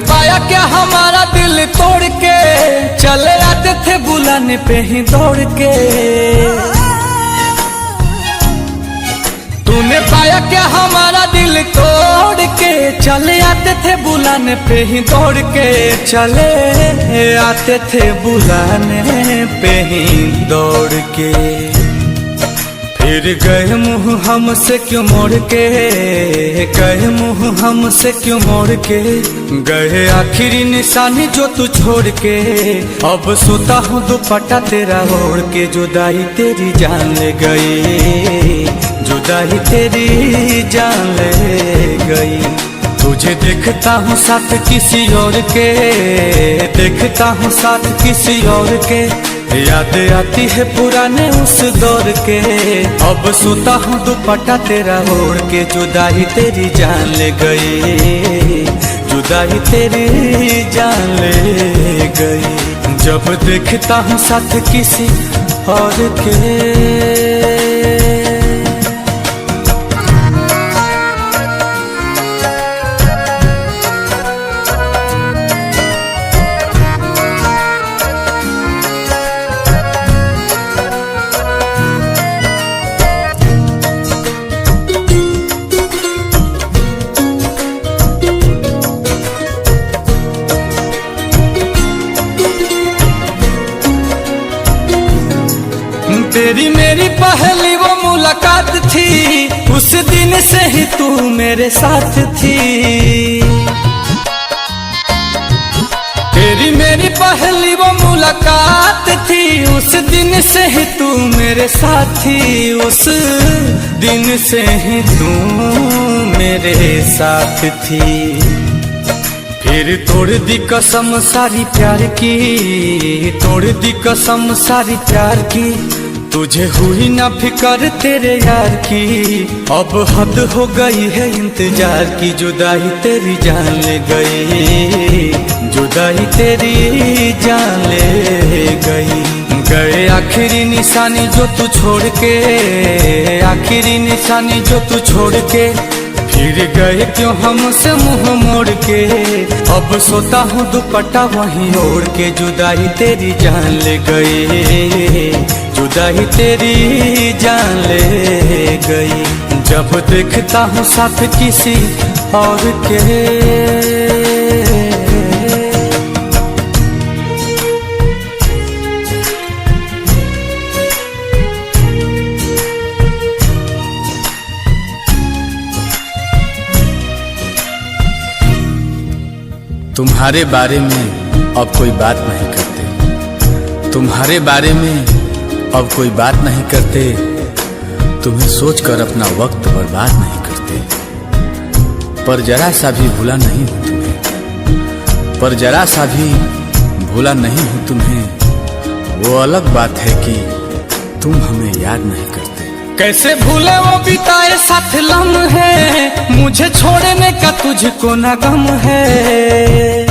पाया क्या हमारा दिल तोड़ के, चले आते थे बुलाने पे ही दौड़ के। तूने पाया क्या हमारा दिल तोड़ के, चले आते थे बुलाने पे ही दौड़ के, चले आते थे बुलाने पे ही दौड़ के। फिर गए मुँह हमसे क्यों मोड़ के, गए मुँह हमसे क्यों मोड़ के, गए आखिरी निशानी जो तू छोड़ के। अब सोता हूँ दुपट्टा तेरा ओढ़ के, जुदाई तेरी जान ले गई, जुदाई तेरी जान ले गई। तुझे देखता हूँ साथ किसी और के, देखता हूँ साथ किसी और के, याद आती है पुराने उस दौर के। अब सोता हूँ दुपट्टा तेरा ओढ़ के, जुदाई तेरी जान ले गई, जुदाई तेरी जान ले गई। जब देखता हूँ साथ किसी और के। तेरी मेरी पहली वो मुलाकात थी, उस दिन से ही तू मेरे साथ थी। तेरी मेरी पहली वो मुलाकात थी, उस दिन से ही तू मेरे साथ थी, उस दिन से ही तू मेरे साथ थी। फिर तोड़ दी कसम सारी प्यार की, तोड़ दी कसम सारी प्यार की, तुझे हुई ना फिकर तेरे यार की। अब हद हो गई है इंतजार की, जुदाई तेरी जान ले गई, जुदाई तेरी जान ले गई। गए आखिरी निशानी जो तू छोड़ के, आखिरी निशानी जो तू छोड़ के, फिर गए क्यों हमसे मुंह मोड़ के। अब सोता हूँ दुपट्टा वहीं ओढ़ के, जुदाई तेरी जान ले गई, जुदाई तेरी जान ले गई। जब देखता हूँ साथ किसी और के। तुम्हारे बारे में अब कोई बात नहीं करते, तुम्हारे बारे में अब कोई बात नहीं करते, तुम्हें सोचकर अपना वक्त बर्बाद नहीं करते। पर जरा सा भी भूला नहीं हूँ तुम्हें, पर जरा सा भी भूला नहीं हूँ तुम्हें। वो अलग बात है कि तुम हमें याद नहीं करते। कैसे भूले वो बिताए साथ लम्हे, मुझे छोड़ने का तुझको ना गम है।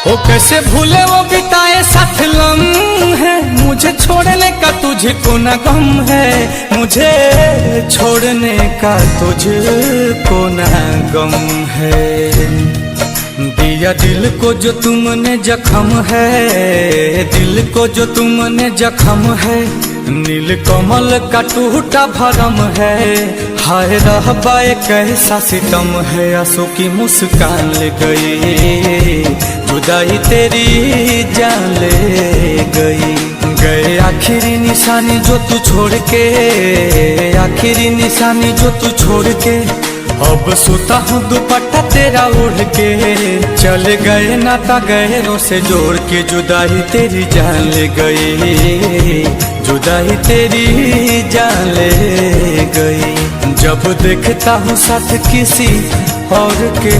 ओ कैसे भूले वो बिताए साथ लम्हे, मुझे छोड़ने का तुझको ना गम है, मुझे छोड़ने का तुझको ना गम है। दिया दिल को जो तुमने जख्म है, दिल को जो तुमने जख्म है, नील कमल का टूटा भरम है। हाय रहबाए कैसा सितम है, आंसू की मुस्कान ले गई, जुदाई तेरी जान ले गई। गए आखिरी निशानी जो तू छोड़ के, आखिरी निशानी जो तू छोड़ के, अब सोता हूँ दुपट्टा तेरा ओढ़ के। चले गए नाता गहरों से जोड़ के, जुदाई तेरी जान ले गई, जुदाई तेरी जान ले गई। जब देखता हूँ साथ किसी और के।